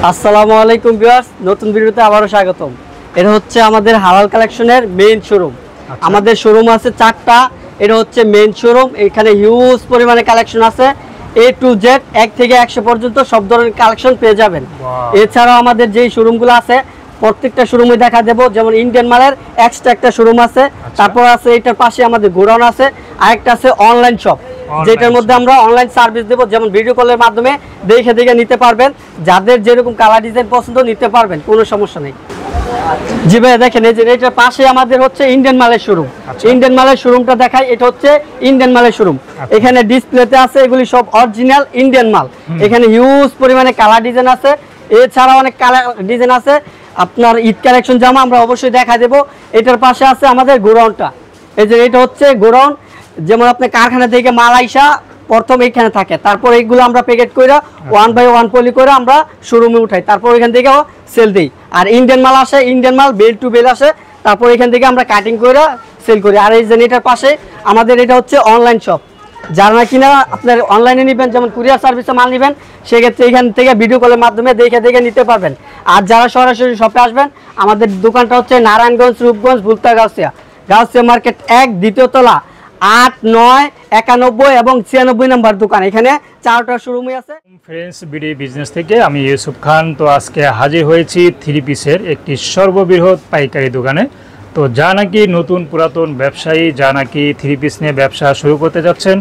আসসালামু আলাইকুম ভিউয়ার্স, নতুন ভিডিওতে আবারো স্বাগতম। এটা হচ্ছে আমাদের হালাল কালেকশনের মেইন শোরুম। আমাদের শোরুম আছে 4টা। এটা হচ্ছে মেইন শোরুম। এখানে হিউজ পরিমাণে কালেকশন আছে, A to Z 1 থেকে 100 পর্যন্ত সব ধরনের কালেকশন পেয়ে যাবেন। এছাড়াও আমাদের যেই শোরুমগুলো আছে প্রত্যেকটা শোরুমে দেখা দেব। যেমন ইন্ডিয়ান মালের এক্সট্রা একটা শোরুম আছে, তারপর আছে এটার পাশে আমাদের গোডাউন আছে, আরেকটা আছে অনলাইন শপ, যেটার মধ্যে আমরা অনলাইন সার্ভিস দেব। যেমন ভিডিও কলের মাধ্যমে দেখে দেখে নিতে পারবেন, যাদের যেরকম কালার ডিজাইন পছন্দ নিতে পারবেন, কোনো সমস্যা নেই। জি ভাই দেখেন, এই যে এটার পাশে আমাদের হচ্ছে ইন্ডিয়ান মালের শোরুম। ইন্ডিয়ান মালের শোরুমটা দেখাই, এটা হচ্ছে ইন্ডিয়ান মালের শোরুম। এখানে ডিসপ্লেতে আছে এগুলি সব অরিজিনাল ইন্ডিয়ান মাল। এখানে হিউজ পরিমাণে কালার ডিজাইন আছে, এছাড়া অনেক কালার ডিজাইন আছে। আপনার ঈদ কালেকশন জামা আমরা অবশ্যই দেখা দেব। এটার পাশে আছে আমাদের গোডাউনটা। এই যে এটা হচ্ছে গোডাউন, যেমন আপনি কারখানা থেকে মাল আইসা প্রথম এইখানে থাকে, তারপর এইগুলো আমরা প্যাকেট করে 1 বাই 1 পলি করে আমরা শোরুমে উঠাই, তারপর এখান থেকে সেল দিই। আর ইন্ডিয়ান মাল আসে, ইন্ডিয়ান মাল বেল টু বেল আসে, তারপর এখান থেকে আমরা কাটিং করে সেল করি। আর এই যে এটার পাশে আমাদের এটা হচ্ছে অনলাইন শপ। যারা কিনা আপনার অনলাইনে নেবেন, যেমন কুরিয়ার সার্ভিসে মাল নেবেন, সেক্ষেত্রে এখান থেকে ভিডিও কলের মাধ্যমে দেখে দেখে নিতে পারবেন। আর যারা সরাসরি শপে আসবেন, আমাদের দোকানটা হচ্ছে নারায়ণগঞ্জ, রূপগঞ্জ, ভুলতা গাউসিয়া মার্কেট 1 দ্বিতীয় তলা, 8, 9, 91 এবং 96 নম্বর দোকান। এখানে 4টা শোরুমই আছে। ফ্রেন্ডস বিডি বিজনেস থেকে আমি ইউসুফ খান। তো আজকে হাজির হয়েছি 3 পিসের একটি সর্ববৃহৎ পাইকারি দোকানে। তো যা নাকি নতুন পুরাতন ব্যবসায়ী, যা নাকি 3 পিস নিয়ে ব্যবসা শুরু করতে যাচ্ছেন,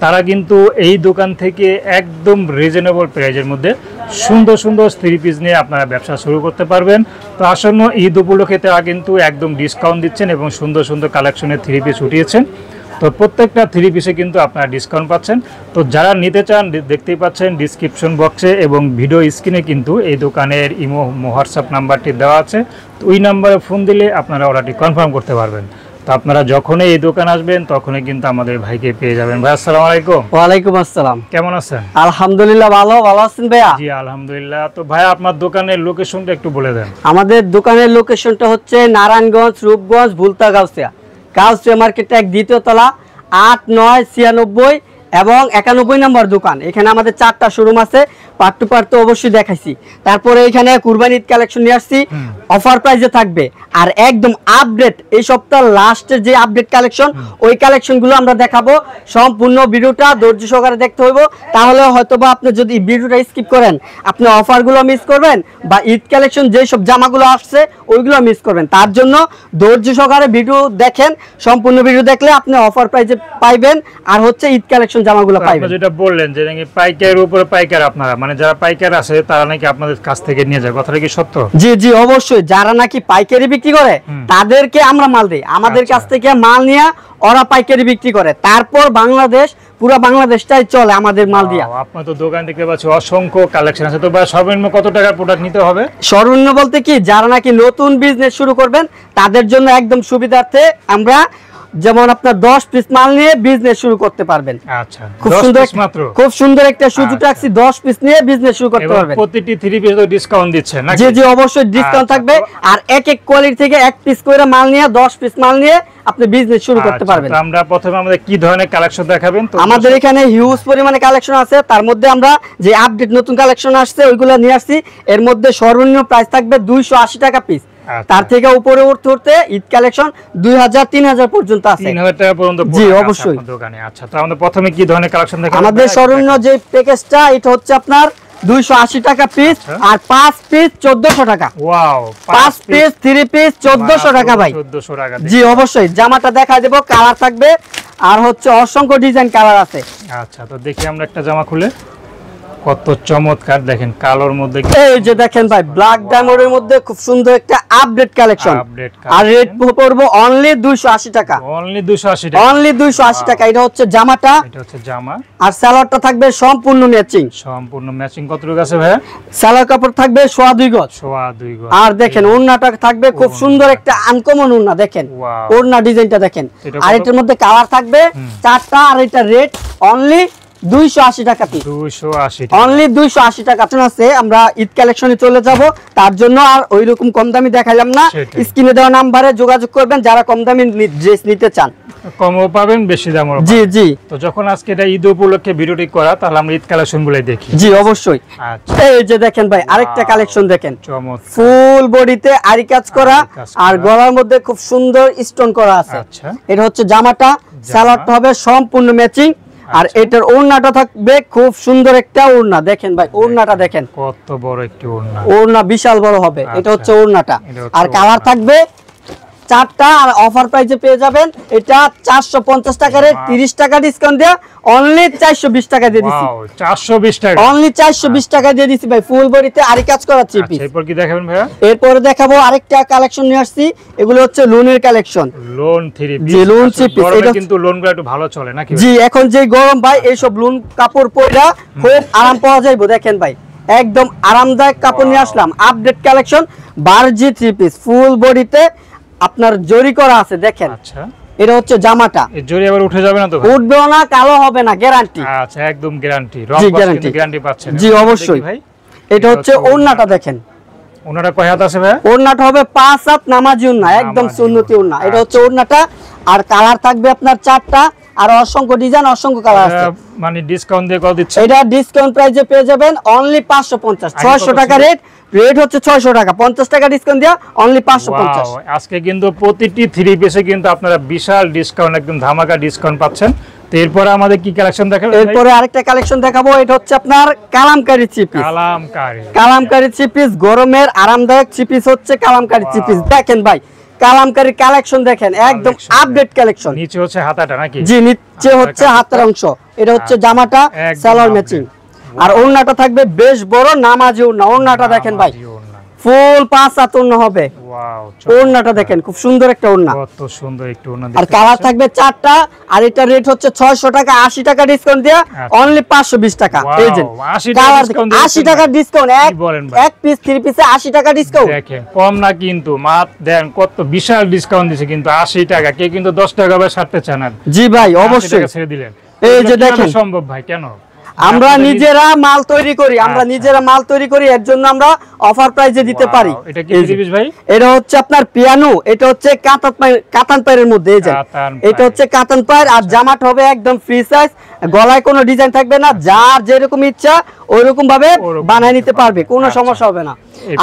তারা কিন্তু এই দোকান থেকে একদম রিজনেবল প্রাইজের মধ্যে সুন্দর সুন্দর 3 পিস নিয়ে আপনারা ব্যবসা শুরু করতে পারবেন। তো আসন্ন ঈদ উপলক্ষে তারা কিন্তু একদম ডিসকাউন্ট দিচ্ছেন এবং সুন্দর সুন্দর কালেকশনের 3 পিস উঠিয়েছেন। তো প্রত্যেকটা 3 পিসে কিন্তু আপনারা ডিসকাউন্ট পাচ্ছেন। তো যারা নিতে চান, দেখতেই পাচ্ছেন ডিসক্রিপশন বক্সে এবং ভিডিও স্ক্রিনে কিন্তু এই দোকানের ইমো হোয়াটসঅ্যাপ নাম্বারটি দেওয়া আছে। তো ওই নাম্বারে ফোন দিলে আপনারা অর্ডারটি কনফার্ম করতে পারবেন। তো আপনারা যখনই এই দোকান আসবেন তখনই কিন্তু আমাদের ভাইকে পেয়ে যাবেন। ভাই আসসালামু আলাইকুম। ওয়ালাইকুম আসসালাম। কেমন আছেন? আলহামদুলিল্লাহ ভালো আছেন ভাইয়া? জি আলহামদুলিল্লাহ। তো ভাই আপনার দোকানের লোকেশনটা একটু বলে দেন। আমাদের দোকানের লোকেশনটা হচ্ছে নারায়ণগঞ্জ, রূপগঞ্জ, ভুলতা গাউসিয়া মার্কেট 1 দ্বিতীয় তলা, 8, 9, 96 এবং 91 নম্বর দোকান। এখানে আমাদের 4টা শোরুম আছে। পার্ট টু পার্ট তো অবশ্যই দেখাইছি। তারপরে এখানে কুরবানি ঈদ কালেকশন নিয়ে আসছি, অফার প্রাইসে থাকবে। আর একদম আপডেট এই সপ্তাহ লাস্টের যে আপডেট কালেকশন, ওই কালেকশনগুলো আমরা দেখাবো। সম্পূর্ণ ভিডিওটা ধৈর্য সহকারে দেখতে হইব, তাহলে হয়তোবা আপনি যদি ভিডিওটা স্কিপ করেন, আপনি অফারগুলো মিস করবেন বা ঈদ কালেকশন যেই সব জামাগুলো আসছে ওইগুলো মিস করবেন। তার জন্য ধৈর্য সহকারে ভিডিও দেখেন। সম্পূর্ণ ভিডিও দেখলে আপনি অফার প্রাইসে পাইবেন, আর হচ্ছে ঈদ কালেকশন জামাগুলো পাইবেন। যেটা বললেন যে নাকি পাইকারের উপরে পাইকার, আপনারা মানে যারা পাইকার আছে তারা নাকি আপনাদের কাছ থেকে নিয়ে যায়, কথাটা কি সত্য? জি জি অবশ্যই। যারা নাকি পাইকারি বিক্রি করে তাদেরকে আমরা মাল দিই, আমাদের কাছ থেকে মাল নিয়ে ওরা পাইকারি বিক্রি করে, তারপর বাংলাদেশ, পুরো বাংলাদেশটাই চলে আমাদের মাল দিয়া। আপনার তো দোকান দেখতে পাচ্ছি অসংখ্য কালেকশন আছে। তো ভাই সর্বনিম্ন কত টাকার প্রোডাক্ট নিতে হবে? সর্বনিম্ন বলতে কি, যারা নাকি নতুন বিজনেস শুরু করবেন তাদের জন্য একদম সুবিধার্থে আমরা, যেমন আপনার 10 পিস মাল নিয়ে বিজনেস শুরু করতে পারবেন। আচ্ছা, খুব সুন্দর একটা সুযোগ রাখছি, 10 পিস নিয়ে বিজনেস শুরু করতে পারবেন। প্রতিটি 3 পিস তো ডিসকাউন্ট দিচ্ছেন নাকি? জি জি অবশ্যই ডিসকাউন্ট থাকবে। আর এক এক কোয়ালিটি থেকে 1 পিস করে মাল নিয়ে, 10 পিস মাল নিয়ে আপনি বিজনেস শুরু করতে পারবেন। তো আমরা প্রথমে আমাদের কি ধরনের কালেকশন দেখাবেন? তো আমাদের এখানে হিউজ পরিমাণে কালেকশন আছে, তার মধ্যে আমরা যে আপডেট নতুন কালেকশন আসছে ওইগুলো নিয়ে আসছি। এর মধ্যে সর্বনিম্ন প্রাইস থাকবে 280 টাকা পিস। তার থেকে উপরে উঠতে উঠতে ঈদ কালেকশন 2000, 3000 পর্যন্ত আছে। 3000 টাকা পর্যন্ত? জি অবশ্যই দোকানে। আচ্ছা, তো আমাদের প্রথমে কি ধরনের কালেকশন দেখাবেন? আমাদের সর্বনিম্ন যে প্যাকেজটা, এটা হচ্ছে আপনার 280 টাকা পিস, আর 5 পিস 1400 টাকা। ওয়াও, 5 পিস 3 পিস 1400 টাকা ভাই। 1400 টাকা। জি অবশ্যই। জামাটা দেখাই দেব, কালার থাকবে, আর হচ্ছে অসংখ্য ডিজাইন কালার আছে। আচ্ছা, তো দেখি আমরা একটা জামা খুলে। কত চমৎকার, দেখেন কালোর মধ্যে। এই যে দেখেন ভাই, ব্ল্যাক ডায়মন্ডের মধ্যে খুব সুন্দর একটা আপডেট কালেকশন। আর রেট পড়বো অনলি 280 টাকা। অনলি 280 টাকা। অনলি 280 টাকা। এটা হচ্ছে জামাটা, এটা হচ্ছে জামা, আর সালোয়ারটা থাকবে সম্পূর্ণ ম্যাচিং। সম্পূর্ণ ম্যাচিং। কতটুকু আছে ভাই? সালোয়ার কাপড় থাকবে 2.5 গজ। 2.5 গজ। আর দেখেন ওড়নাটা থাকবে খুব সুন্দর একটা আনকমন ওড়না, দেখেন ওড়না ডিজাইনটা দেখেন। আর এটার মধ্যে কালার থাকবে 4টা, আর এটা রেট অনলি 280 টাকা পিস। 280 অনলি 280 টাকা আছে। আমরা ঈদ কালেকশনে চলে যাব, তার জন্য আর ওইরকম কম দামি দেখাইলাম না। স্ক্রিনে দেওয়া নম্বরে যোগাযোগ করবেন যারা কম দামি ড্রেস নিতে চান। কমও পাবেন, বেশি দামও পাবেন। জি জি। তো যখন আজকে এটা ঈদ উপলক্ষে ভিডিওটি করা, তাহলে আমরা ঈদ কালেকশন গুলো দেখি। জি অবশ্যই। আচ্ছা, এই যে দেখেন ভাই আরেকটা কালেকশন দেখেন, চমৎকার। ফুল বডিতে আরি কাজ করা আর গলার মধ্যে খুব সুন্দর স্টোন করা আছে। আচ্ছা, এটা হচ্ছে জামাটা, সালোয়ারটা হবে সম্পূর্ণ ম্যাচিং, আর এটার ওড়নাটা থাকবে খুব সুন্দর একটা ওড়না। দেখেন ভাই ওড়নাটা দেখেন কত বড় একটি ওড়না, ওড়না বিশাল বড় হবে। এটা হচ্ছে ওড়নাটা, আর কালার থাকবে 4টা, আর অফার প্রাইসে পেয়ে যাবেন এটা 450 টাকা রে 30 টাকা ডিসকাউন্ট দেয়া অনলি 420 টাকা দিয়ে দিছি। ওয়াও, 420 টাকা, অনলি 420 টাকা দিয়ে দিছি ভাই, ফুল বডিতে আরি কাজ করা থ্রি পিস। এরপর কি দেখাবেন ভাইয়া? এরপরে দেখাবো আরেকটা কালেকশন নিয়ে আসছি, এগুলো হচ্ছে লোনের কালেকশন। লোন থ্রি পিস, জি লোন থ্রি পিস। এটা কিন্তু লোনগুলো একটু ভালো চলে নাকি? জি এখন যে গরম ভাই এইসব লোন কাপড় পরা খুব আরাম পাওয়া যাইবো। দেখেন ভাই একদম আরামদায়ক কাপড় নিয়ে আসলাম, আপডেট কালেকশন বারজি থ্রি পিস, ফুল বডিতে আপনার জরি করা আছে। দেখেন আচ্ছা, এটা হচ্ছে জামাটা, এই জরি আবার উঠে যাবে না তো? উঠবে না, কালো হবে না, গ্যারান্টি। আচ্ছা, একদম গ্যারান্টি, রং জি কস গ্যারান্টি, কিন্তু গ্যারান্টি পাচ্ছেন। জি অবশ্যই ভাই এটা হচ্ছে ওড়নাটা দেখেন, ওনারা কয় হাত আছে ভাই? ওড়নাটা হবে 5 হাত নামাজি ওড়না, একদম সুন্নতি ওড়না। এটা হচ্ছে ওড়নাটা, আর কালার থাকবে আপনার 4টা, আর অসংখ্য ডিজাইন অসংখ্য কালার আছে। মানে ডিসকাউন্ট দিয়ে কত দিচ্ছে? এটা ডিসকাউন্ট প্রাইসে পেয়ে যাবেন অনলি 550, 600 টাকা রেট হচ্ছে 600 টাকা, 50 টাকা ডিসকাউন্ট দিয়া অনলি 550। আজকে কিন্তু প্রতিটি থ্রি পিসে কিন্তু আপনারা বিশাল ডিসকাউন্ট, একদম ধামাকা ডিসকাউন্ট পাচ্ছেন। তো এরপরে আমাদের কি কালেকশন দেখাবেন? এরপরে আরেকটা কালেকশন দেখাবো, এটা হচ্ছে আপনার Kalamkari three piece. Kalamkari three piece, গরমের আরামদায়ক থ্রি পিস হচ্ছে কালামকারী থ্রি পিস। দেখেন ভাই কালামকারী কালেকশন দেখেন, একদম আপডেট কালেকশন। নিচে হচ্ছে হাতাটা নাকি? জি নিচে হচ্ছে হাতের অংশ, এটা হচ্ছে জামাটা সালোয়ার ম্যাচিং, আর ওড়নাটা থাকবে বেশ বড় নামাজি ওড়না। ওড়নাটা দেখেন ভাই ফুল 5 হাত ওড়না হবে। ওড়নাটা দেখেন খুব সুন্দর একটা ওড়না, কত সুন্দর একটা ওড়না। আর কালার থাকবে 4টা, আর এটা রেট হচ্ছে 600 টাকা, 80 টাকা ডিসকাউন্ট দেয়া অনলি 520 টাকা। এই যে 80 টাকা ডিসকাউন্ট, এক পিস থ্রি পিসে 80 টাকা ডিসকাউন্ট। দেখেন কম না কিন্তু, মাত দেন কত বিশাল ডিসকাউন্ট দিছে কিন্তু 80 টাকা। কে কিন্তু 10 টাকা বা 60 টাকা চান? জি ভাই অবশ্যই ছেড়ে দিলেন। এই যে দেখেন সম্ভব ভাই, কেন? আমরা নিজেরা মাল তৈরি করি, এর জন্য আমরা অফার প্রাইসে দিতে পারি। এটা কি দিবিস ভাই? এটা হচ্ছে আপনার পিয়ানো, এটা হচ্ছে কাতান পায়ের মধ্যে, এই যে এটা হচ্ছে কাতান পায়ের, আর জামাটা হবে একদম ফ্রি সাইজ, গলায় কোনো ডিজাইন থাকবে না, যার যেরকম ইচ্ছা ওইরকম ভাবে বানায় নিতে পারবে, কোনো সমস্যা হবে না।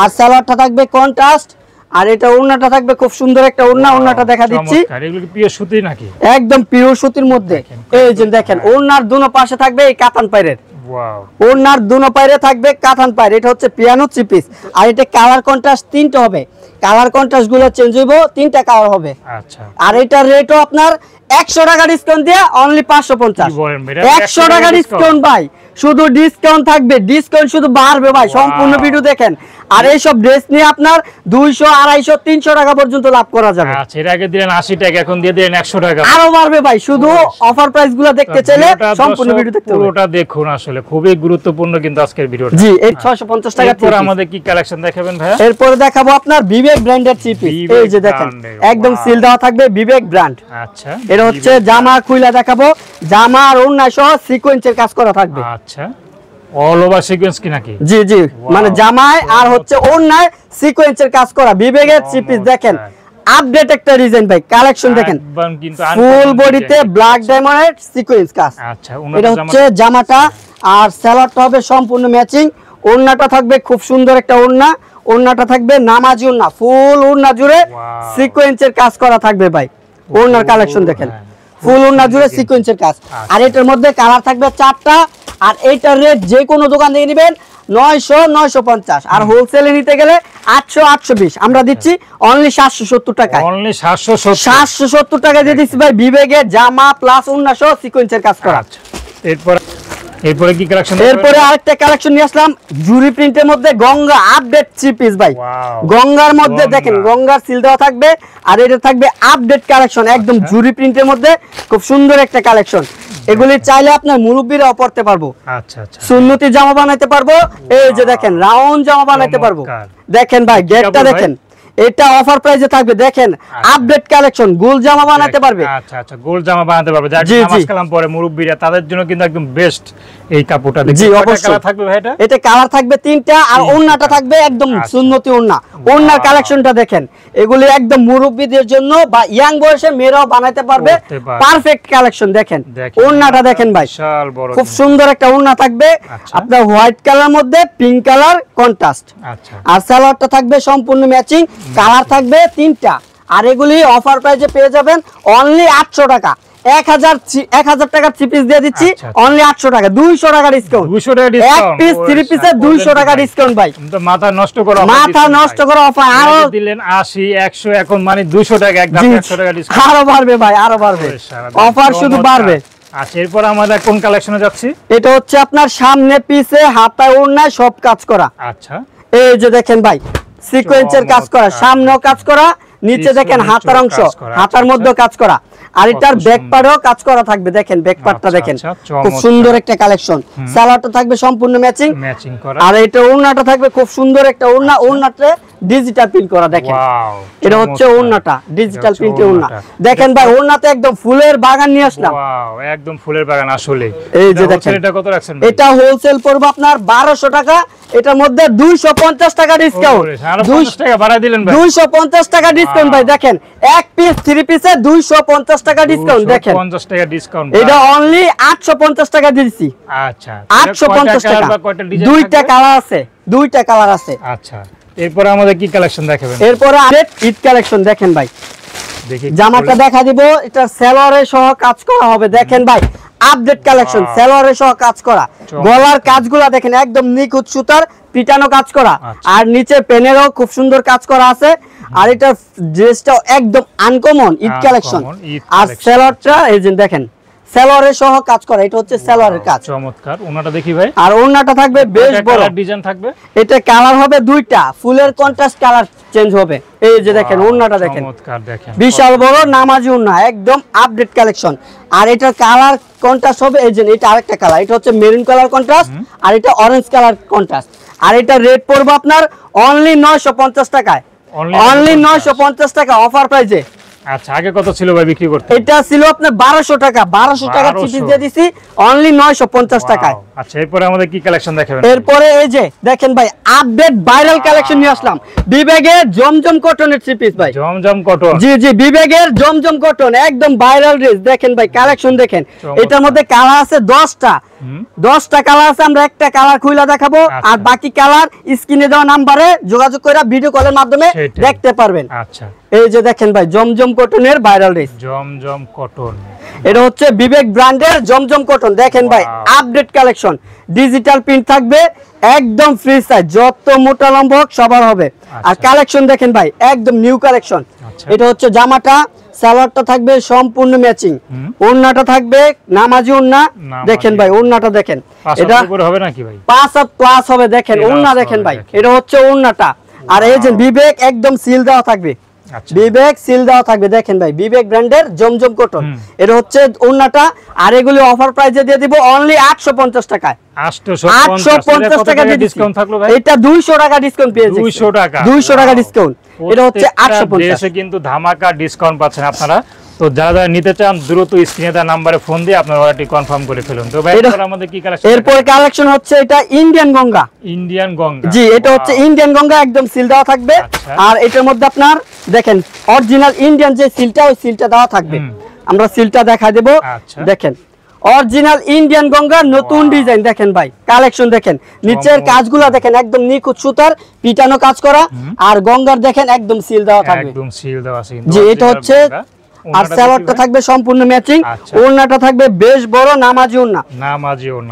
আর সালোয়ারটা থাকবে কন্ট্রাস্ট, আর এটা ওড়নাটা থাকবে খুব সুন্দর একটা ওড়না। ওড়নাটা দেখা দিচ্ছি, এগুলো কি পিওর সুতি নাকি? একদম পিওর সুতির মধ্যে। এই যে দেখেন ওড়নার দুনো পাশে থাকবে এই কাতান পায়ের, ওড়নার দুনো পায়ে থাকবে কাতান পায়ের। এটা হচ্ছে পিয়ানো থ্রি পিস, আর এটা কালার কন্ট্রাস্ট 3টা হবে, কালার কন্ট্রাস্ট গুলো চেঞ্জ হইব, 3টা কালার হবে। আচ্ছা, আর এটার রেটও আপনার 100 টাকা ডিসকাউন্ট দিয়ে অনলি 550। 100 টাকা ডিসকাউন্ট ভাই, শুধু ডিসকাউন্ট থাকবে, ডিসকাউন্ট শুধু বাড়বে ভাই, সম্পূর্ণ ভিডিও দেখেন। আর এই সব ড্রেস নিয়ে আপনার 200 250 300 টাকা পর্যন্ত লাভ করা যাবে। আচ্ছা, এর আগে দিলেন 80 টাকা, এখন দিয়ে দিলেন 100 টাকা, আরো বাড়বে ভাই। শুধু অফার প্রাইস গুলো দেখতে চাইলে সম্পূর্ণ ভিডিও দেখতে হবে। পুরোটা দেখুন, আসলে খুবই গুরুত্বপূর্ণ কিন্তু আজকের ভিডিওটা। জি এই 650 টাকা। এরপর আমাদের কি কালেকশন দেখাবেন ভাই? এরপর দেখাবো আপনার বিবেক ব্র্যান্ডের থ্রি পিস। এই যে দেখেন একদম সিল দেওয়া থাকবে, বিবেক ব্র্যান্ড। আচ্ছা, এটা হচ্ছে জামা খুইলা দেখাবো, জামা আর ওড়না সহ সিকোয়েন্সের কাজ করা থাকবে। আচ্ছা, অল ওভার সিকোয়েন্স কি নাকি? জি জি, মানে জামায় আর হচ্ছে ওড়নায় সিকোয়েন্সের কাজ করা বিবেকের থ্রি পিস। দেখেন আপডেট একটা ডিজাইন ভাই, কালেকশন দেখেন ফুল বডিতে ব্ল্যাক ডায়মন্ডের সিকোয়েন্স কাজ। আচ্ছা, এটা হচ্ছে জামাটা, আর সালোয়ারটা হবে সম্পূর্ণ ম্যাচিং। ওড়নাটা থাকবে খুব সুন্দর একটা ওড়না, ওড়নাটা থাকবে নামাজি ওড়না, ফুল ওড়না জুড়ে সিকোয়েন্সের কাজ করা থাকবে ভাই। ওড়নার কালেকশন দেখেন ফুল ওড়না জুড়ে সিকোয়েন্সের কাজ। আর এটার মধ্যে কালার থাকবে 4টা, আর এইটার রেট যে কোনো দোকান থেকে নেবেন 900 950, আর হোলসেলে নিতে গেলে 800 820। আমরা দিচ্ছি অনলি 770 টাকা। অনলি 770 টাকা দিয়ে দিচ্ছি ভাই, বিবেকের জামা প্লাস ওড়না সহ সিকোয়েন্সের কাজ করা। এরপরে কি কালেকশন? এরপরে আরেকটা কালেকশন নিয়ে আসলাম জুরি প্রিন্টের মধ্যে গঙ্গা আপডেট থ্রি পিস ভাই। গঙ্গার মধ্যে দেখেন গঙ্গার সিল দেওয়া থাকবে, আর এটা থাকবে আপডেট কালেকশন, একদম জুরি প্রিন্টের মধ্যে খুব সুন্দর একটা কালেকশন। এগুলি চাইলে আপনার মুরব্বীরাও পড়তে পারবো। আচ্ছা আচ্ছা, সুন্নতি জামা বানাইতে পারবো। এই যে দেখেন রাউন্ড জামা বানাইতে পারবো। দেখেন ভাই গেটটা দেখেন, এটা অফার প্রাইসে থাকবে দেখেন আপডেট কালেকশন গোল জামা বানাতে পারবে আচ্ছা আচ্ছা গোল জামা বানাতে পারবে যারা নামাজ কালাম পরে মুরব্বিরা তাদের জন্য কিন্তু একদম বেস্ট এই কাপড়টা দেখি কয়টা কালার থাকবে ভাই এটা কালার থাকবে 3টা আর ওন্নাটা থাকবে একদম সুন্নতি ওন্না ওন্নার কালেকশনটা দেখেন এগুলি একদম মুরব্বিদের জন্য বা ইয়াং বয়সের মেয়েরাও বানাতে পারবে পারফেক্ট কালেকশন দেখেন ওন্নাটা দেখেন ভাই বিশাল বড় খুব সুন্দর একটা ওন্না থাকবে আপনার হোয়াইট কালার মধ্যে পিঙ্ক কালার কন্ট্রাস্ট আচ্ছা আর সালোয়ারটা থাকবে সম্পূর্ণ ম্যাচিং কালার থাকবে 3টা আর এগুলি অফার প্রাইসে পেয়ে যাবেন অনলি 800 টাকা 1000 টাকা থ্রি পিস দিয়ে দিচ্ছি অনলি 800 টাকা 200 টাকা ডিসকাউন্ট 200 টাকা ডিসকাউন্ট এক পিস থ্রি পিসে 200 টাকা ডিসকাউন্ট ভাই তো মাথা নষ্ট করা অফার আরো দিলেন 80 100 এখন মানে 200 টাকা একদম 100 টাকা ডিসকাউন্ট আরো বাড়বে ভাই আরো বাড়বে অফার শুধু বাড়বে আচ্ছা এরপর আমরা কোন কালেকশনে যাচ্ছি এটা হচ্ছে আপনার সামনে পিছে হাতায় ওড়নায় সব কাজ করা আচ্ছা এই যে দেখেন ভাই সিকোয়েন্সের কাজ করা সামনেও কাজ করা নিচে দেখেন হাতার অংশ হাতার মধ্যে কাজ করা আর এটার ব্যাক পার্টও কাজ করা থাকবে দেখেন ব্যাক পার্টটা দেখেন খুব সুন্দর একটা কালেকশন সালোয়ারটা থাকবে সম্পূর্ণ ম্যাচিং করা আর এটা ওড়নাটা থাকবে খুব সুন্দর একটা ওড়না ওড়নাতে ডিজিটাল প্রিন্ট করা দেখেন এটা হচ্ছে ওড়নাটা ডিজিটাল প্রিন্টের ওড়না দেখেন ভাই ওড়নাতে একদম ফুলের বাগান নিয়ে আসলাম ওয়াও একদম ফুলের বাগান আসলে এই যে দেখেন এটা কত রাখছেন এটা হোলসেল পড়বে আপনার 1200 টাকা এটার মধ্যে 250 টাকা ডিসকাউন্ট 250 টাকা বাড়াই দিলেন ভাই 250 টাকা ডিসকাউন্ট ভাই দেখেন এক পিস থ্রি পিসে 250 টাকা ডিসকাউন্ট দেখেন 250 টাকা ডিসকাউন্ট এটা অনলি 850 টাকা দিচ্ছি আচ্ছা 850 টাকা দুইটা কালার আছে দুইটা কালার আছে আচ্ছা এরপর আমাদের কি কালেকশন দেখাবেন এরপর আপডেট ঈদ কালেকশন দেখেন ভাই দেখি জামাটা দেখা দিব এটা সেলরে সহ কাজ করা হবে দেখেন ভাই আপডেট কালেকশন সেলরে সহ কাজ করা গলার কাজগুলো দেখেন একদম নিখুঁত সুতার পিটানো কাজ করা আর নিচে পেনেরও খুব সুন্দর কাজ করা আছে আর এটা ড্রেসটা একদম আনকমন ঈদ কালেকশন আর সেলরটা এই যে দেখেন সেলরের সহ কাজ করা এটা হচ্ছে সেলরের কাজ চমৎকার ওনাটা দেখি ভাই আর ওন্নাটা থাকবে বেশ বড় ডিজাইন থাকবে এটা কালার হবে দুইটা ফুলের কন্ট্রাস্ট কালার চেঞ্জ হবে এই যে দেখেন ওন্নাটা দেখেন চমৎকার দেখেন বিশাল বড় নামাজি ওন্না একদম আপডেট কালেকশন আর এটা কালার কন্ট্রাস্ট হবে এই যে এটা আরেকটা কালার এটা হচ্ছে মেরুন কালার কন্ট্রাস্ট আর এটা অরেঞ্জ কালার কন্ট্রাস্ট আর এটা রেট পড়বে আপনার অনলি 950 টাকায় অনলি 950 টাকা অফার প্রাইসে আচ্ছা আগে কত ছিল ভাই বিক্রি করতে এটা ছিল আপনার 1200 টাকা 1200 টাকা চিপস দিয়ে দিছি অনলি 950 টাকায় আচ্ছা এরপরে আমাদের কি কালেকশন দেখাবেন এরপরে এই যে দেখেন ভাই আপডেট ভাইরাল কালেকশন নিয়ে আসলাম বিবেগের জমজম কটনের থ্রি পিস ভাই জমজম কটন জি জি বিবেগের জমজম কটন একদম ভাইরাল ড্রেস দেখেন ভাই কালেকশন দেখেন এটার মধ্যে কালার আছে 10টা কালার আছে আমরা একটা কালার খুলে দেখাবো আর বাকি কালার স্ক্রিনে দেওয়া নম্বরে যোগাযোগ করে ভিডিও কলের মাধ্যমে দেখতে পারবেন আচ্ছা এই যে দেখেন ভাই জমজম কটনের ভাইরাল ড্রেস জমজম কটন এটা হচ্ছে বিবেক ব্র্যান্ডের জমজম কটন দেখেন ভাই আপডেট কালেকশন ডিজিটাল প্রিন্ট থাকবে একদম ফ্রি সাইজ যত মোটা লম্বা হোক সবার হবে আর কালেকশন দেখেন ভাই একদম নিউ কালেকশন এটা হচ্ছে জামাটা সালোয়ারটা থাকবে সম্পূর্ণ ম্যাচিং ওড়নাটা থাকবে নামাজি ওড়না দেখেন ভাই ওড়নাটা দেখেন এটা হবে নাকি ভাই 5 প্লাস হবে দেখেন ওড়না দেখেন ভাই এটা হচ্ছে ওড়নাটা আর এই যে বিবেক একদম সিল দেওয়া থাকবে বিবেক সিল দেওয়া থাকবে দেখেন ভাই বিবেক ব্র্যান্ডের জমজম কটন এটা হচ্ছে ওড়নাটা আর এগুলি অফার প্রাইসে দিয়ে দিব অনলি 850 টাকায় 850 টাকা ডিসকাউন্ট থাকলো ভাই এটা 200 টাকা ডিসকাউন্ট পেয়ে যাচ্ছে 200 টাকা ডিসকাউন্ট এটা হচ্ছে 850 এসে কিন্তু ধামাকা ডিসকাউন্ট পাচ্ছেন আপনারা তো যারা যারা নিতে চান দ্রুত স্ক্রিনে দেওয়া নম্বরে ফোন দিয়ে আপনারা অর্ডারটি কনফার্ম করে ফেলুন তো ভাই এরপর আমাদের কি কালেকশন এরপর কালেকশন হচ্ছে এটা ইন্ডিয়ান গঙ্গা জি এটা হচ্ছে ইন্ডিয়ান গঙ্গা একদম সিল দেওয়া থাকবে আর এটার মধ্যে আপনার দেখেন অরিজিনাল ইন্ডিয়ান যে সিলটা ওই সিলটা দেওয়া থাকবে আমরা সিলটা দেখাই দেব দেখেন অরিজিনাল ইন্ডিয়ান গঙ্গা নতুন ডিজাইন দেখেন ভাই কালেকশন দেখেন নিচের কাজগুলো দেখেন একদম নিখুঁত সুতার পিটানো কাজ করা আর গঙ্গার দেখেন একদম সিল দেওয়া থাকবে একদম সিল দেওয়া আছে জি এটা হচ্ছে আর সালোয়ারটা থাকবে সম্পূর্ণ ম্যাচিং ওড়নাটা থাকবে বেশ বড় নামাজি ওড়না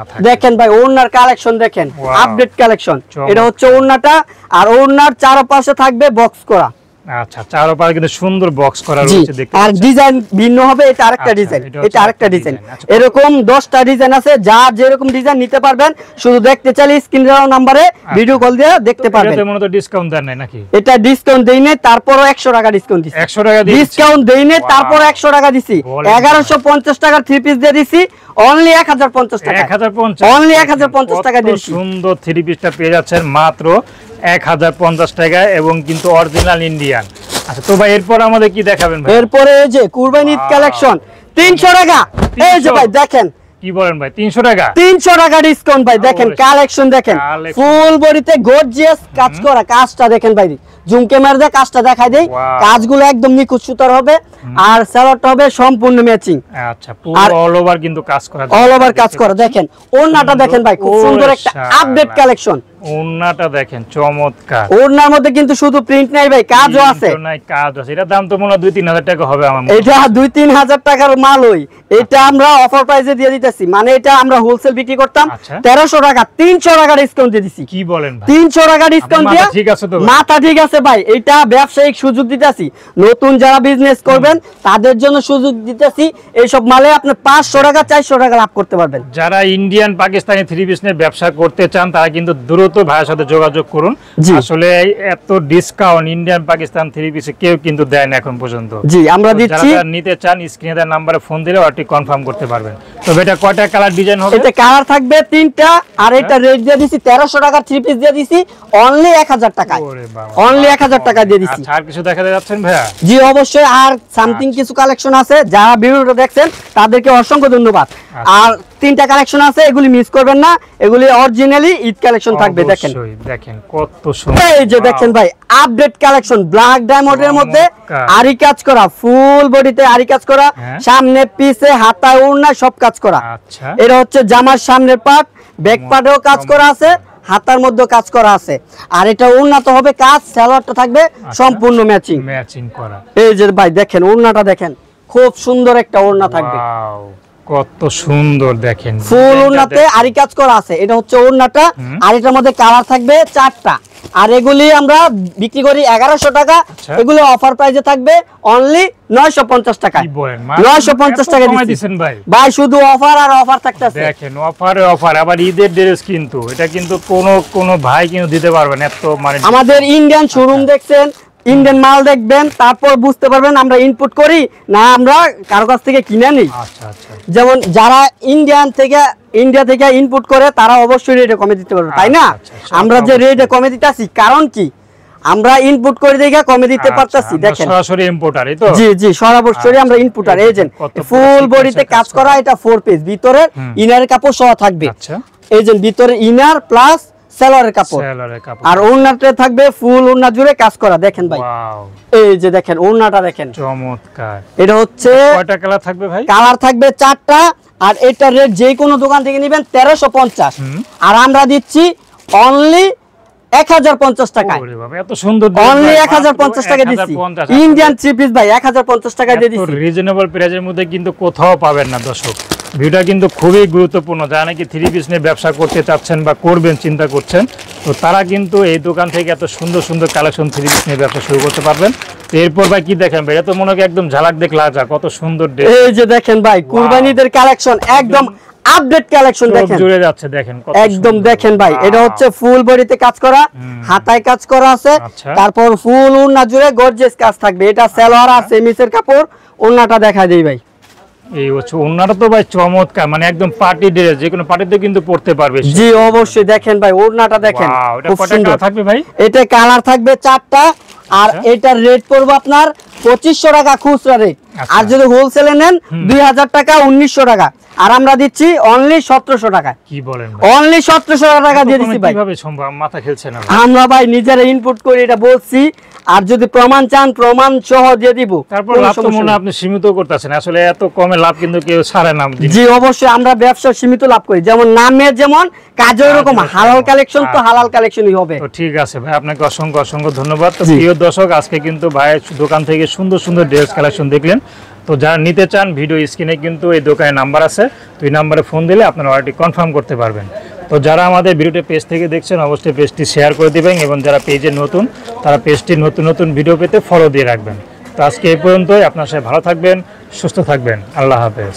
থাকবে দেখেন ভাই ওড়নার কালেকশন দেখেন আপডেট কালেকশন এটা হচ্ছে ওড়নাটা আর ওড়নার চারপাশে থাকবে বক্স করা আচ্ছা চারপাশে কিন্তু সুন্দর বক্স করা রয়েছে দেখতে আর ডিজাইন ভিন্ন হবে এটা আরেকটা ডিজাইন এটা আরেকটা ডিজাইন এরকম 10টা ডিজাইন আছে যা যেরকম ডিজাইন নিতে পারবেন শুধু দেখতে চাইলে স্ক্রিন দেওয়া নম্বরে ভিডিও কল দিয়ে দেখতে পারবেন এটা মনে তো ডিসকাউন্ট দেন নাই নাকি এটা ডিসকাউন্ট দেই নাই তারপরও 100 টাকা ডিসকাউন্ট দিছি 100 টাকা দিছি ডিসকাউন্ট দেই নাই তারপর 100 টাকা দিছি 1150 টাকার থ্রি পিস দিয়ে দিছি অনলি 1050 টাকা 1050 অনলি 1050 টাকা দিছি সুন্দর থ্রি পিসটা পেয়ে যাচ্ছেন মাত্র 1050 টাকা এবং কিন্তু অরিজিনাল ইন্ডিয়ান। আচ্ছা তো ভাই এরপর আমাদের কি দেখাবেন ভাই? এরপরে এই যে কুরবানি ঈদ কালেকশন 300 টাকা। এই যে ভাই দেখেন, কি বলেন ভাই 300 টাকা? 300 টাকা ডিসকাউন্ট ভাই। দেখেন কালেকশন দেখেন, ফুল বডিতে গর্জিয়াস কাজ করা। কাজটা দেখেন ভাই, জুম ক্যামেরা দিয়ে কাজটা দেখাই দেই। কাজগুলো একদম নিখুঁত সুতার হবে আর সালোয়ারটা হবে সম্পূর্ণ ম্যাচিং। আচ্ছা পুরো অল ওভার কিন্তু কাজ করা, অল ওভার কাজ করা। দেখেন ওড়নাটা দেখেন ভাই, খুব সুন্দর একটা আপডেট কালেকশন। ওড়নাটা দেখেন চমৎকার। ওড়নার মধ্যে কিন্তু শুধু প্রিন্ট নাই ভাই, কাজও আছে। নাই কাজ আছে। এটা দাম তো মনে হয় 2-3 হাজার টাকা হবে আমার মনে হয়। এটা 2-3 হাজার টাকার মাল হই। এটা আমরা অফার প্রাইসে দিয়ে দিতেছি, মানে এটা আমরা হোলসেল বিক্রি করতাম 1300 টাকা, 300 টাকা ডিসকাউন্ট দিয়ে দিছি। কি বলেন ভাই? 300 টাকা ডিসকাউন্ট দিয়া। ঠিক আছে তো মাথা ঠিক আছে ভাই, এটা ব্যবসায়িক সুযোগ দিতেছি। নতুন যারা বিজনেস করবেন তাদের জন্য সুযোগ দিতেছি। এইসব মালে আপনি 500 টাকা 400 টাকা লাভ করতে পারবেন। যারা ইন্ডিয়ান পাকিস্তানি থ্রি পিস নিয়ে ব্যবসা করতে চান তারা কিন্তু দ্রুত ভাইয়ের সাথে যোগাযোগ করুন। আসলে এত ডিসকাউন্ট ইন্ডিয়ান পাকিস্তান থ্রি পিসে কেউ কিন্তু দেয় না এখন পর্যন্ত। জি আমরা দিচ্ছি। যারা নিতে চান স্ক্রিনে দেওয়া নম্বরে ফোন দিলে ওটি কনফার্ম করতে পারবেন। তবে এটা কয়টা কালার ডিজাইন হবে? এটা কালার থাকবে 3টা। আর এটা রেট দিয়ে দিছি 1300 টাকা, থ্রি পিস দিয়ে দিছি অনলি 1000 টাকায়। ওরে বাবা, অনলি 1000 টাকা দিয়ে দিছি। আচ্ছা আর কিছু দেখাতে যাচ্ছেন ভাইয়া? জি অবশ্যই, আর সামথিং কিছু কালেকশন আছে। যারা ভিডিওটা দেখছেন তাদেরকে অসংখ্য ধন্যবাদ। আর 3টা কালেকশন আছে, এগুলি মিস করবেন না। এগুলি অরিজিনালি ঈদ কালেকশন থাকবে। দেখেন দেখেন কত সুন্দর। এই যে দেখেন ভাই আপডেট কালেকশন, ব্ল্যাক ডায়মন্ডের মধ্যে আরি কাজ করা, ফুল বডিতে আরি কাজ করা, সামনে পিছে হাতায় ওড়নায় সব কাজ করা। আচ্ছা এটা হচ্ছে জামার সামনের পার্ট, ব্যাক পার্টেও কাজ করা আছে, হাতার মধ্যে কাজ করা আছে। আর এটা উন্নত হবে কাজ, সালোয়ারটা থাকবে সম্পূর্ণ ম্যাচিং করা। এই যে ভাই দেখেন ওড়নাটা দেখেন, খুব সুন্দর একটা ওড়না থাকবে। কত সুন্দর দেখেন, ফুল ওড়নাতে আরি কাজ করা আছে। এটা হচ্ছে ওড়নাটা। আর এটার মধ্যে কালার থাকবে 4টা। আর এগুলি আমরা বিক্রি করি 1100 টাকা। এগুলো অফার প্রাইসে থাকবে অনলি 950 টাকা। 950 টাকা দিচ্ছেন ভাই। ভাই শুধু অফার আর অফার থাকতেছে। দেখেন অফারে অফার, আবার ঈদের ড্রেস কিন্তু এটা কিন্তু কোনো ভাই কিন্তু দিতে পারবে না এত। মানে আমাদের ইন্ডিয়ান শোরুম দেখছেন, ইন্ডিয়ান মাল দেখবেন, তারপর বুঝতে পারবেন আমরা ইনপুট করি না আমরা কারো কাছ থেকে কিনে নিই। আচ্ছা আচ্ছা, যেমন যারা ইন্ডিয়া থেকে ইনপুট করে তারা অবশ্যই রেটে কমে দিতে পারবে, তাই না? আমরা যে রেটে কমে দিতেছি কারণ কি, আমরা ইনপুট করে দেখে কমে দিতে পারতাছি। দেখেন সরাসরি ইম্পোর্টার। এই তো জি জি সরাসরি আমরা ইনপুটার। এজেন্ট ফুল বডিতে কাজ করা, এটা 4 পিস, ভিতরে ইনারের কাপড় সহ থাকবে। আচ্ছা এজেন্ট ভিতরে ইনার প্লাস সেলরের কাপড়, আর ওড়নাতে থাকবে ফুল ওড়না জুড়ে কাজ করা। দেখেন ভাই এই যে দেখেন ওড়নাটা দেখেন চমৎকার। এটা হচ্ছে কয়টা কালার থাকবে ভাই? কালার থাকবে 4টা। আর এটা রেট যে কোনো দোকান থেকে নেবেন 1350। আর আমরা দিচ্ছি অনলি 1050 টাকায়। ওরে বাবা এত সুন্দর, অনলি 1050 টাকা দিচ্ছি। ইন্ডিয়ান থ্রি পিস ভাই 1050 টাকা দিয়ে দিচ্ছি। রিজনেবল প্রাইসের মধ্যে কিন্তু কোথাও পাবেন না দর্শক। ভিডিওটা কিন্তু খুবই গুরুত্বপূর্ণ। যারা নাকি থ্রি পিস নিয়ে ব্যবসা করতে চাচ্ছেন বা করবেন চিন্তা করছেন, তো তারা কিন্তু এই দোকান থেকে এত সুন্দর সুন্দর কালেকশন থ্রি পিস নিয়ে ব্যবসা শুরু করতে পারবেন। তো এরপর ভাই কি দেখেন ভাই? এটা তো মনে হয় একদম ঝালাক দেখলা যা, কত সুন্দর ড্রেস। এই যে দেখেন ভাই কুরবানিদের কালেকশন, একদম আপডেট কালেকশন। দেখেন জুড়ে যাচ্ছে, দেখেন একদম দেখেন ভাই। এটা হচ্ছে ফুল বডিতে কাজ করা, হাতায় কাজ করা আছে, তারপর ফুল ওড়না জুড়ে গর্জিয়াস কাজ থাকবে। এটা সালোয়ার আর সেমিসের কাপড়। ওড়নাটা দেখা দেই ভাই, এই হচ্ছে ওড়নাটা তো ভাই চমৎকার, মানে একদম পার্টি ড্রেস, যে কোনো পার্টিতে কিন্তু পরতে পারবে। জি অবশ্যই দেখেন ভাই ওড়নাটা দেখেন খুব সুন্দর থাকবে ভাই। এটা কালার থাকবে 4টা। আর এটার রেট পড়বে আপনার 2500 টাকা খুচরা রেট। আর যদি হোলসেলে নেন 2000 টাকা 1900 টাকা। আর আমরা দিচ্ছি অনলি 1700 টাকা। কি বলেন? অনলি 1700 টাকা দিয়ে দিচ্ছি ভাই। কিভাবে সম্ভব? মাথা খেলছে না আমরা ভাই নিজেরা ইনপুট করি, এটা বলছি। আর যদি প্রমাণ চান প্রমাণ সহ দিয়ে দিব। তারপর লাভ তো মনে আপনি সীমিত করতেছেন, আসলে এত কমে লাভ কিন্তু কেউ ছাড়ে না। জি অবশ্যই আমরা ব্যবসা সীমিত লাভ করি, যেমন নামের যেমন কাজের এরকম হালাল কালেকশন তো হালাল কালেকশনই হবে। তো ঠিক আছে ভাই, আপনাকে অসংখ্য অসংখ্য ধন্যবাদ। তো প্রিয় দর্শক আজকে কিন্তু ভাই দোকান থেকে সুন্দর সুন্দর ড্রেস কালেকশন দেখলেন। তো যারা নিতে চান ভিডিও স্ক্রিনে কিন্তু এই দোকানের নাম্বার আছে, তো এই নাম্বারে ফোন দিলে আপনারা অর্ডারটি কনফার্ম করতে পারবেন। তো যারা আমাদের ভিডিওটি পেজ থেকে দেখছেন অবশ্যই পেজটি শেয়ার করে দিবেন, এবং যারা পেজে নতুন তারা পেজটি নতুন নতুন ভিডিও পেতে ফলো দিয়ে রাখবেন। তো আজকে এই পর্যন্তই। আপনার সাথে ভালো থাকবেন, সুস্থ থাকবেন। আল্লাহ হাফেজ।